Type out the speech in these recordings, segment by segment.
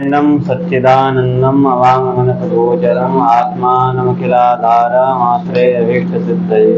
पिंडम सच्चिदानंदम अवांगमनसगोचरम आत्मानमखिलाधारमाश्रयभीष्टसिद्धये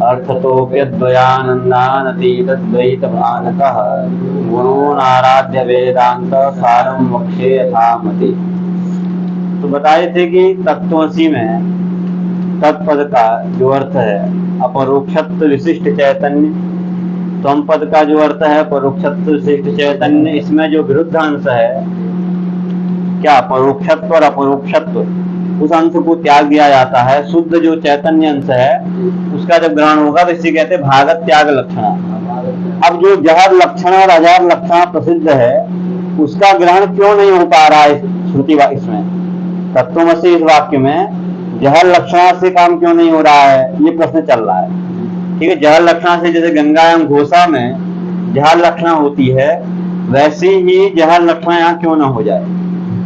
अर्थतोऽप्यद्वयानन्दानतीतद्वैतभानतः गुरूणाराध्य वेदांत सारं वक्ष्ये यथामति। तो बताए थे कि तत्त्वमसि में तत्पद का जो अर्थ है अपरोक्षत्व विशिष्ट चैतन्य, त्वम पद का जो अर्थ है परोक्षत्व विशिष्ट चैतन्य, इसमें जो विरुद्ध अंश है क्या परोक्षत्व और अपरोक्षत्व, उस अंश को त्याग दिया जाता है। शुद्ध जो चैतन्य अंश है उसका जब ग्रहण होगा तो इसे कहते हैं भागत त्याग लक्षण। अब जो जहर लक्षण और अजहर लक्षण प्रसिद्ध है उसका ग्रहण क्यों नहीं हो पा रहा है श्रुति इसमें तत्त्वमसि इस वाक्य में जहर लक्षण से काम क्यों नहीं हो रहा है, ये प्रश्न चल रहा है। ठीक है, जहर लक्षण से जैसे गंगायाम घोषा में जहर लक्षण होती है वैसे ही जहर लक्षण यहाँ क्यों ना हो जाए,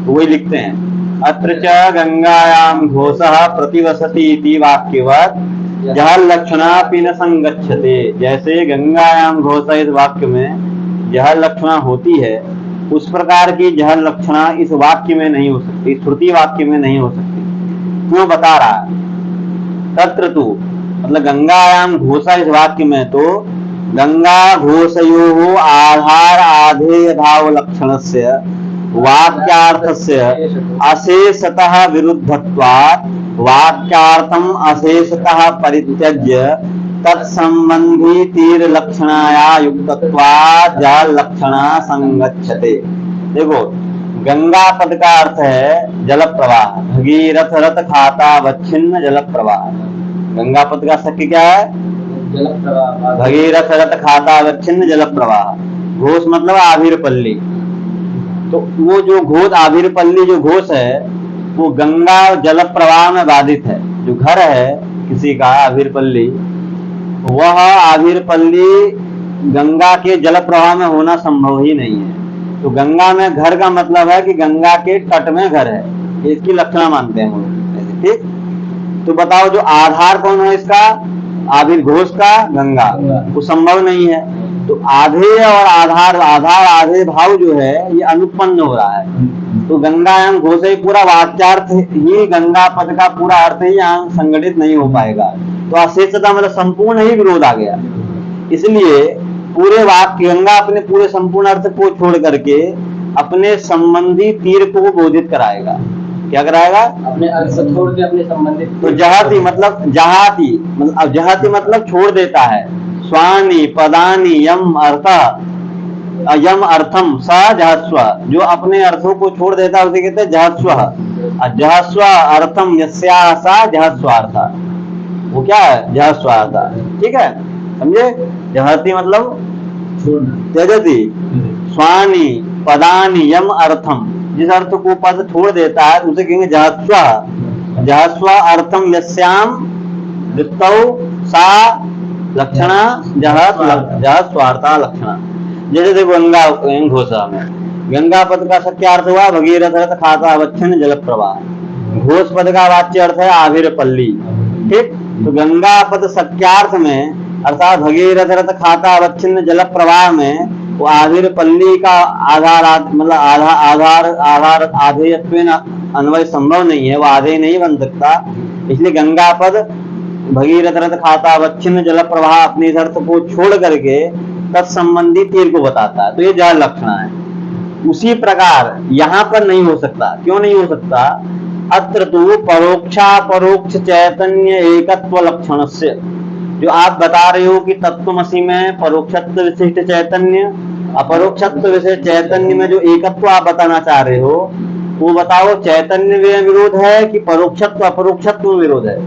तो वही लिखते हैं अत्र च गंगायाम घोषः प्रतिवसति इति वाक्यवत् जहर लक्षणापि न संगच्छते। जैसे गंगायाम घोषा इस वाक्य में जहर लक्षणा होती है उस प्रकार की जहर लक्षणा इस वाक्य में नहीं हो सकती, श्रुति वाक्य में नहीं हो सकती। क्यों बता रहा है, तत्र तु मतलब गंगायाम घोषा इस वाक्य में तो गंगा घोषयोः आधार आधेय भाव लक्षणस्य वाक्यार्थस्य अशेषतः विरुद्धत्वात् वाक्यार्थम अशेषतः परित्यज्य तत्संबंधी तीर लक्षणाया युक्तत्वात् जल लक्षणा संगच्छते। देखो गंगा पद का अर्थ है जल प्रवाह, भगीरथ रथ खाता वच्छिन्न जल प्रवाह। गंगा पद का शक्य क्या है, जल प्रवाह, भगीरथ रथ खाता वच्छिन्न जल प्रवाह। घोष मतलब आभिर पल्ली, तो वो जो घोष आभिर पल्ली जो घोष है वो गंगा जल प्रवाह में बाधित है। जो घर है किसी का आभिर पल्ली, वह आभिर पल्ली गंगा के जल प्रवाह में होना संभव ही नहीं है। तो गंगा में घर का मतलब है कि गंगा के तट में घर है, इसकी लक्षण मानते हैं हम। ठीक, तो बताओ जो आधार कौन है इसका, आभिर घोष का गंगा, वो संभव नहीं है। तो आधे और आधार आधे भाव जो है ये अनुत्पन्न हो रहा है। तो गंगायाम घोष ही पूरा वाच्यार्थ ही गंगा पद का पूरा अर्थ ही यहाँ संगठित नहीं हो पाएगा। तो अशेषता मतलब संपूर्ण ही विरोध आ गया। इसलिए पूरे वाक्य गंगा अपने पूरे संपूर्ण अर्थ को छोड़ करके अपने संबंधी तीर को बोधित कराएगा। क्या कराएगा, अपने अर्थ को छोड़ के अपने संबंधित। तो जहाती मतलब जहाती मतलब छोड़ देता है। स्वानि पदानि यम अर्थम स जहस्व, जो अपने अर्थों को छोड़ देता है उसे कहते हैं जहस्व। जहस्व अर्थम यस्या सा जहस्वार्थ, वो क्या है जहस्वार्थ। ठीक है, समझे। जहती मतलब त्यजति, स्वानि पदानि यम अर्थम, जिस अर्थ को पद छोड़ देता है उसे कहेंगे जहस्व। जहस्व अर्थम यस्याम वृत्तौ सा लक्षणा जहस्वार्था लक्षणा। जैसे देखो गंगा घोषा में गंगा पद का शक्यार्थ हुआ भगीरथ रथ खाता वच्छिन्न जल प्रवाह। घोष पद का वाच्य अर्थ है आभिर पल्ली। ठीक, तो गंगा पद शक्यार्थ में अर्थात भगीरथ रथ खाता वच्छिन्न जल प्रवाह में वो आभिर पल्ली का आधार मतलब आधार आधेयत्वेन अन्वय संभव नहीं है, वो आधेय नहीं बन सकता। इसलिए गंगा पद भगीरथ रथ खाता वच्छिन्न जल प्रवाह अपने अर्थ को छोड़ करके तत्संबंधी तीर को बताता है। तो ये जल लक्षण है। उसी प्रकार यहाँ पर नहीं हो सकता। क्यों नहीं हो सकता, अत्र तु परोक्ष चैतन्य एकत्व लक्षणस्य। जो आप बता रहे हो कि तत्त्वमसि में परोक्षत्व विशिष्ट चैतन्य अपरोक्षत्व विशिष्ट चैतन्य में जो एकत्व आप बताना चाह रहे हो वो बताओ, चैतन्य में विरोध है कि परोक्षत्व अपरोक्षत्व में विरोध है?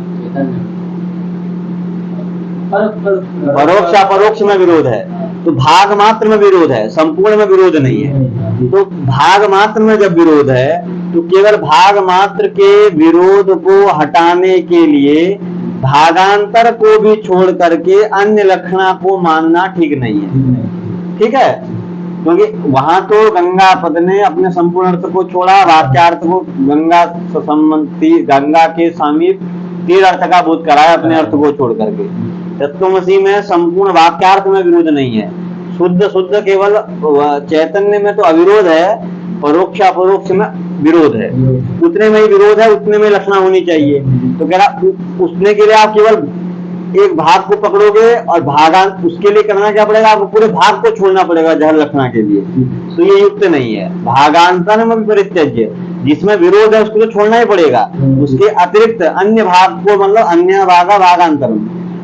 परोक्ष अपरोक्ष में विरोध है। तो भाग मात्र में विरोध है, संपूर्ण में विरोध नहीं है। तो भाग मात्र में जब विरोध है तो केवल भाग मात्र के विरोध को हटाने के लिए भागांतर को भी छोड़ करके अन्य लक्षणा को मानना ठीक नहीं है। ठीक है, क्योंकि वहां तो गंगा पद ने अपने संपूर्ण अर्थ को छोड़ा, वाक्यार्थ को गंगा संबंधी गंगा के समीप तीर अर्थ का बोध कराया अपने अर्थ को छोड़ करके। तत्त्वमसि में संपूर्ण वाक्यार्थ में विरोध नहीं है, शुद्ध केवल चैतन्य में तो अविरोध है, परोक्ष अपरोक्ष में विरोध है, उतने में ही विरोध है, उतने में लक्षणा होनी चाहिए। तो कह रहा उसने के लिए आप केवल एक भाग को पकड़ोगे और भागांत, उसके लिए करना क्या पड़ेगा, आपको पूरे भाग को छोड़ना पड़ेगा जहर लक्षणा के लिए। तो ये युक्त नहीं है। भागांतर में परित्यज्य, जिसमें विरोध है उसको तो छोड़ना ही पड़ेगा, उसके अतिरिक्त अन्य भाग को, मतलब अन्य भागा भागांतर,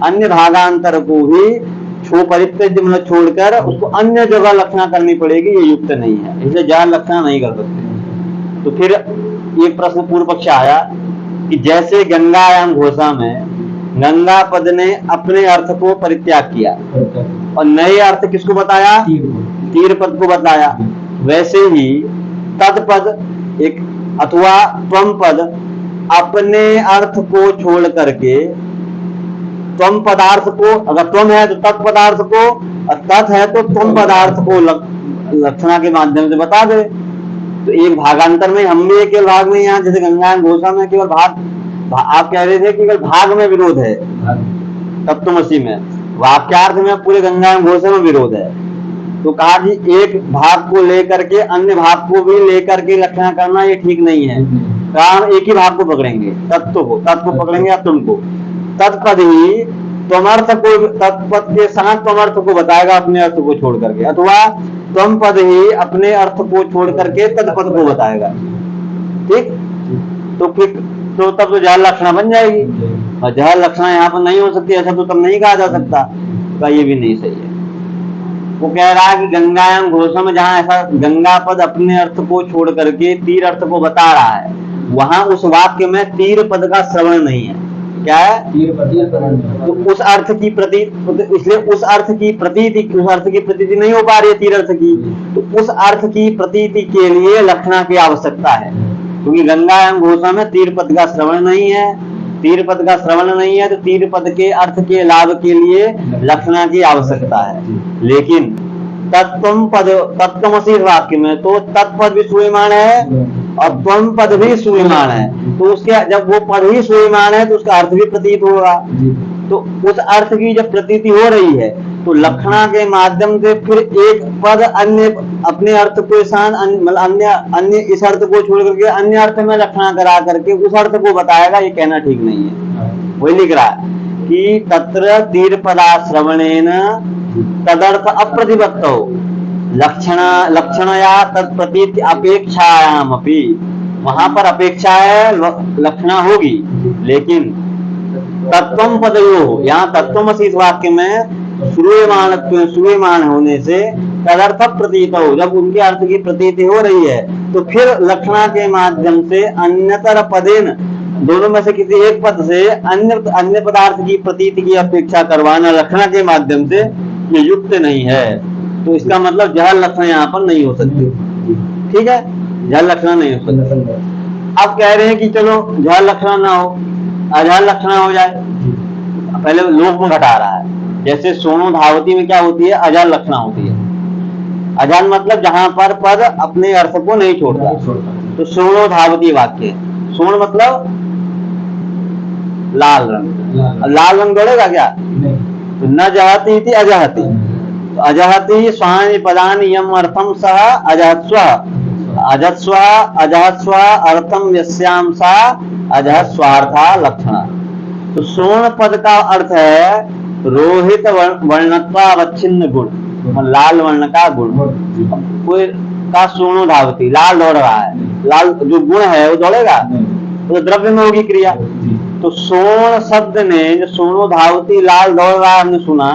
अन्य भागांतर को भी परित्यज्य मतलब छोड़कर उसको अन्य जगह लक्षणा करनी पड़ेगी, ये युक्त नहीं है, इसलिए जहर लक्षणा नहीं कर सकते। तो फिर एक प्रश्न पूर्व पक्ष आया कि जैसे गंगायाम घोषा में गंगा पद ने अपने अर्थ को परित्याग किया और नए अर्थ किसको बताया, तीर पद को बताया, वैसे ही तत्पद एक अथवा त्वम पद अपने अर्थ को छोड़ करके त्वम पदार्थ को, अगर त्वम है तो तत्पदार्थ को, और तत् है तो त्वम पदार्थ को लक्षणा के माध्यम से बता दे। तो एक भागांतर में हम भी केवल भाग में, यहाँ जैसे गंगायाम घोषा में केवल भाग, आप कह रहे थे कि केवल भाग में विरोध है तत्त्वमसि में, वाक्यार्थ में पूरे गंगायाम घोषा में विरोध है। तो कहा कि एक भाग को लेकर के अन्य भाग को भी लेकर के लक्षणा करना ये ठीक नहीं है, कारण एक ही भाग को पकड़ेंगे, तत्व पकड़ेंगे या तुमको, तत्पद ही त्वमर्थ को, तत्पद के साथ त्वमर्थ को बताएगा अपने अर्थ को छोड़ करके, अथवा त्वम पद ही अपने अर्थ को छोड़ करके तत्पद को बताएगा। ठीक, तो फिर तो तब तो जहर लक्षणा बन जाएगी, और जहर लक्षणा यहाँ पर नहीं हो सकती, ऐसा तो तब नहीं कहा जा सकता। तो ये भी नहीं सही है। वो कह रहा है कि गंगायाम घोषा में जहाँ ऐसा गंगा पद अपने अर्थ को छोड़ करके तीर अर्थ को बता रहा है, वहां उस वाक्य में तीर पद का श्रवण नहीं है। क्या है? तो उस अर्थ की प्रतीत, इसलिए उस अर्थ की प्रतीति नहीं हो पा रही है तीर अर्थ की, तो उस अर्थ की प्रतीति के लिए लक्षणा की आवश्यकता है, क्योंकि गंगायाम घोषा में तीर पद का श्रवण नहीं है। तीर पद का श्रवण नहीं है तो तीर पद के अर्थ के लाभ के लिए लक्षणा की आवश्यकता है। लेकिन तत्त्वम पद, तत्त्वमसि वाक्य में तो तत्पद भी सूयमान है और त्वम पद भी सूयमान है, तो उसके जब वो पद ही सूयमान है तो उसका अर्थ भी प्रतीत होगा। तो उस अर्थ की जब प्रतीति हो रही है तो लक्षणा के माध्यम से फिर एक पद अन्य अपने अर्थ के साथ अन्य इस अर्थ को छोड़ करके अन्य अर्थ में लक्षणा करा करके उस अर्थ को बताएगा, ये कहना ठीक नहीं है। वही लिख रहा है कि तत्र तीर पदाश्रवणेन तदर्थ अप्रतिपत्तो लक्षणया तत्प्रतीति अपेक्षायाम अपि, वहां पर अपेक्षा है लक्षणा होगी, लेकिन तत्वम पदयो, यहाँ तत्वमसि वाक्य में श्रूयमाण होने से तदर्थ प्रतीत हो, जब उनके अर्थ की प्रतीति हो रही है तो फिर लक्षणा के माध्यम से अन्यतर पदेन, दोनों में से किसी एक पद से अन्य पदार्थ की प्रतीति की अपेक्षा करवाना लक्षणा के माध्यम से ये युक्त नहीं है। तो इसका मतलब जहर लक्षणा यहाँ पर नहीं हो सकती। ठीक है, जहर लक्षणा नहीं हो सकती। अब कह रहे हैं कि चलो जहर लक्षणा ना हो, अजहर लक्षणा हो जाए। पहले लोक में घटा रहा है, जैसे सोनो धावती में क्या होती है, अजहर लक्षणा होती है। अजहर मतलब जहां पर पद अपने अर्थ को नहीं छोड़ता, तो सोनो धावती वाक्य। सोन मतलब लाल रंग, लाल रंग दौड़ेगा क्या? तो न जहती थी अजहती, तो अजहती स्वानि पदानि यम अर्थम सह अजहत्स्व, अजहत्स्व अजहत्स्व अर्थम यस्याम सा अजहत्स्वार्था लक्षणा। तो सोन पद का अर्थ है रोहित वर्णत्वावच्छिन्न गुण, लाल वर्ण का गुण। कोई का सोनो धावती, लाल दौड़ रहा है, लाल जो गुण है वो दौड़ेगा, तो द्रव्य में होगी क्रिया। तो सोन शब्द ने, जो सोनो धावती लाल दौड़ रहा है हमने सुना,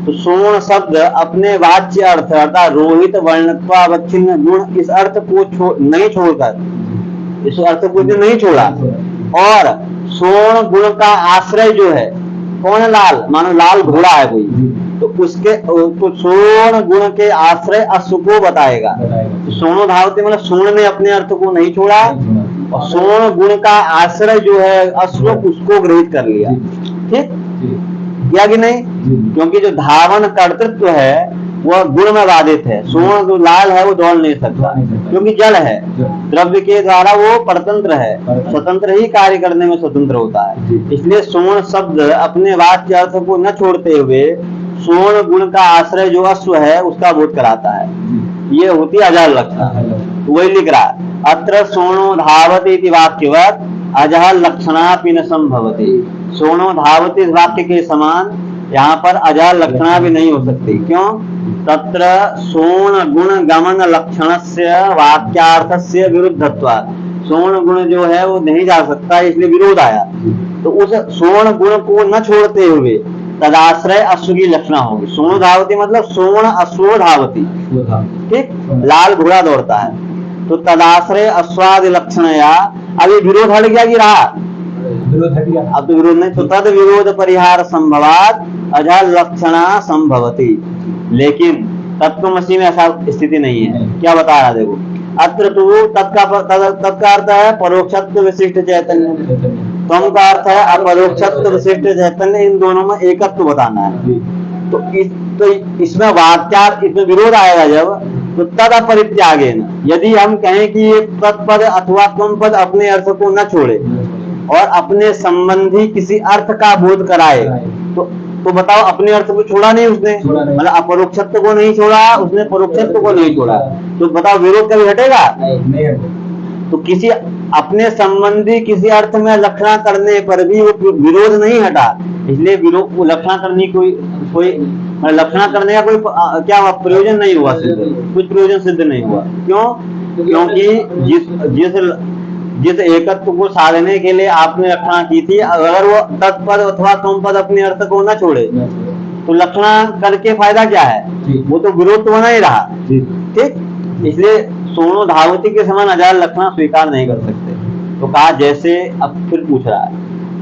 तो सोन शब्द अपने वाच्य अर्थ अर्थात रोहित वर्णत्वावच्छिन्न गुण, इस अर्थ को नहीं छोड़कर, इस अर्थ को जो नहीं छोड़ा, और सोन गुण का आश्रय जो है कौन? लाल, मानो लाल घोड़ा है कोई, तो उसके तो सोन गुण के आश्रय अश्व को बताएगा। तो सोनो धावती मतलब सोन ने अपने अर्थ को नहीं छोड़ा, और सोन गुण का आश्रय जो है अश्व, उसको ग्रहित कर लिया। ठीक किया कि नहीं? क्योंकि जो धावन कर्तृत्व है वह गुण में बाधित है। सोन जो लाल है वो दौड़ नहीं सकता, क्योंकि जल है, द्रव्य के द्वारा वो परतंत्र है, स्वतंत्र ही कार्य करने में स्वतंत्र होता है। इसलिए सोन शब्द अपने वाच्य अर्थ को न छोड़ते हुए सोन गुण का आश्रय जो अश्व है उसका बोध कराता है। ये होती है अजहर लक्षणा। वही लिख रहा है, अत्र सोनो धावति इति वाक्यवत् अजः लक्षणापि न संभवति। सोनो धावति इस वाक्य के समान यहाँ पर अजः लक्षणा भी नहीं हो सकती। क्यों? तत्र सोण गुण गमन लक्षणस्य वाक्यार्थस्य विरुद्धत्वात्। सोण गुण जो है वो नहीं जा सकता, इसलिए विरोध आया। तो उस सोण गुण को न छोड़ते हुए तदाश्रय अश्व की लक्षणा होगी। सोण धावती मतलब सोण अश्व धावती, ठीक, लाल घोड़ा दौड़ता है। तो तदाश्रय अश्वादि लक्षणया, अभी विरोध हट गया कि रहा? अब तो विरोध नहीं। तो तद विरोध परिहार संभवात अजः लक्षणा संभवती। लेकिन तत्त्वमसि में ऐसा स्थिति नहीं है। क्या बता रहा देखो, अत्र तो तत्का अर्थ है परोक्षत्व विशिष्ट चैतन्य, त्वम का अर्थ है अपरोक्षत्व विशिष्ट चैतन्य। इन दोनों में एकत्व बताना है। तो इसमें वाक्यार्थ, इसमें विरोध आएगा जब, तो तद अपरित्यागेन, यदि हम कहें कि ये तत्पद अथवा त्वम पद अपने अर्थ को न छोड़े और अपने संबंधी किसी अर्थ का बोध कराए, तो बताओ अपने अर्थ को छोड़ा नहीं उसने, मतलब अपरोक्षत्व को नहीं छोड़ा उसने, परोक्षत्व को नहीं छोड़ा, तो बताओ विरोध कभी हटेगा? तो किसी अपने संबंधी किसी अर्थ में लक्षणा करने पर भी वो विरोध नहीं हटा, इसलिए विरोध को लक्षणा करने कोई लक्षणा करने का कोई क्या प्रयोजन नहीं हुआ, कुछ प्रयोजन सिद्ध नहीं हुआ। क्यों? क्योंकि जिस एकत्व को साधने के लिए आपने लक्षणा की थी, अगर वो तत्पद अथवा त्वम पद अपने अर्थ को न छोड़े तो लक्षणा करके फायदा क्या है? वो तो विरोध तो बना ही रहा, ठीक। इसलिए सोनो धावती के समान अजः लक्षणा स्वीकार नहीं कर सकते। तो कहा जैसे, अब फिर पूछ रहा है,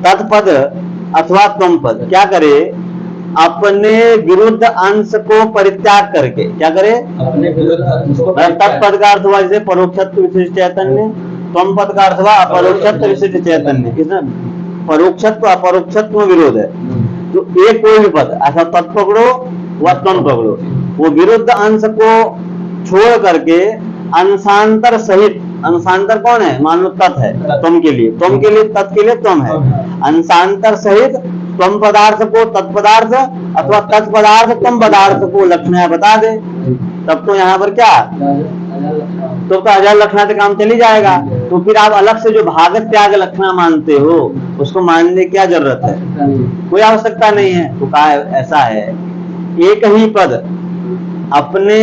तत्पद अथवा त्वम पद क्या करे? अपने विरुद्ध अंश को परित्याग करके क्या करे? अपने विरुद्ध अंश को। तत्पद का अर्थ हुआ जैसे परोक्षत्व विशिष्ट चैतन्य, त्वम पद का अर्थ हुआ अपरोक्षत्व विशिष्ट चैतन्य। इसमें परोक्षत्व अपरोक्षत्व में विरोध है। तो एक कोई भी पद, ऐसा तत् पकड़ो व त्वम पकड़ो, वो विरुद्ध अंश को छोड़ करके अंशांतर सहित, अंशांतर कौन है? मान लो तत् है, त्वम के लिए तत् के लिए त्वम है, अंशांतर सहित त्वम पदार्थ को तत्पदार्थ अथवा तत्पदार्थ त्वम पदार्थ को लक्षणा बता दे, तब तो यहाँ पर क्या, तो अजः लक्षणा से काम चली जाएगा। तो फिर आप अलग से जो भागत त्याग लक्षणा मानते हो उसको मानने की क्या जरूरत है? कोई आवश्यकता नहीं है। तो कहा ऐसा है, एक ही पद अपने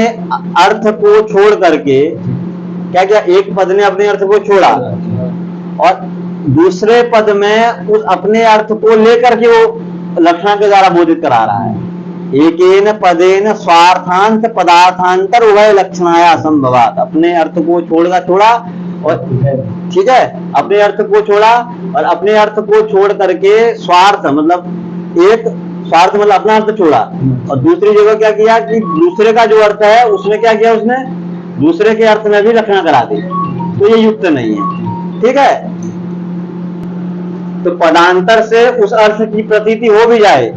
अर्थ को छोड़ करके क्या किया? एक पद ने अपने अर्थ को छोड़ा और दूसरे पद में उस अपने अर्थ को लेकर के वो लक्षणा के द्वारा बोधित करा रहा है। एकेन पदेन स्वार्थांत पदार्थांतर उभय लक्षणाया संभवात। अपने अर्थ को छोड़ा और ठीक है, अपने अर्थ को छोड़ा और अपने अर्थ को छोड़ करके स्वार्थ मतलब एक स्वार्थ मतलब अपना अर्थ छोड़ा और दूसरी जगह क्या किया कि दूसरे का जो अर्थ है उसमें क्या किया, उसने दूसरे के अर्थ में भी लक्षणा करा दी। तो ये युक्त नहीं है, ठीक है। तो पदांतर से उस अर्थ की प्रतीति हो भी जाए,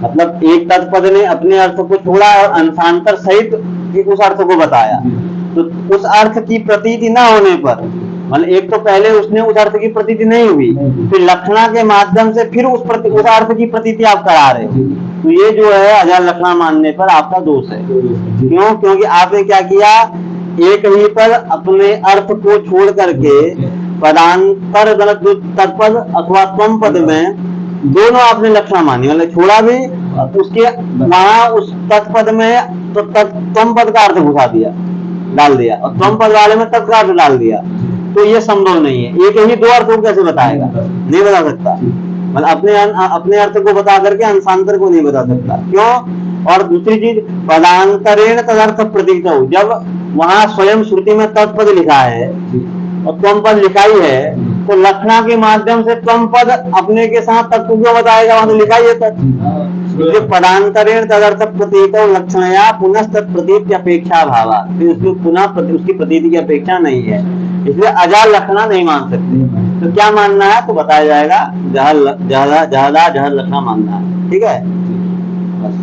मतलब एक तत्पद ने अपने अर्थ को छोड़ा और अंशांतर सहित उस अर्थ को बताया, तो उस अर्थ की प्रतीति न होने पर, मतलब एक तो पहले उसने उस अर्थ की प्रतीति नहीं हुई, फिर लक्षणा के माध्यम से फिर उस अर्थ की प्रतीति आप करा रहे हो, तो ये जो है अजः लक्षणा मानने पर आपका दोष है। क्यों? क्योंकि आपने क्या किया, एक ही पर अपने अर्थ को छोड़ करके पदांतर मतलब तत्पद अथवा त्वम पद में दोनों आपने लक्षणा मानी, मतलब छोड़ा भी, उसके वहां उस तत्पद में तो त्वम पद का अर्थ घुसा दिया, डाल दिया, और त्वम पद वाले में तत् का अर्थ डाल दिया। तो ये संभव नहीं है। एक ही दो अर्थ को कैसे बताएगा? नहीं बता सकता, मतलब अपने अर्थ को बता करके अंशांतर को नहीं बता सकता। क्यों? और दूसरी चीज, पदांतरेण तदर्थ प्रतीत हो, जब वहां स्वयं श्रुति में तत्पद लिखा है और त्वम पद लिखा ही है, तो लक्षणा के माध्यम से त्वम पद अपने के साथ तत्व क्यों बताएगा? वहां तो लिखा ही है तत्व। पदांतरेण तदर्थ प्रतीत लक्षणया पुनः प्रतीत अपेक्षा भावा, फिर उसकी पुनः उसकी प्रतीति की अपेक्षा नहीं है, इसलिए अजः लक्षणा नहीं मान सकते। तो क्या मानना है? तो बताया जाएगा, जह लक्षणा मानना है, ठीक है। बस।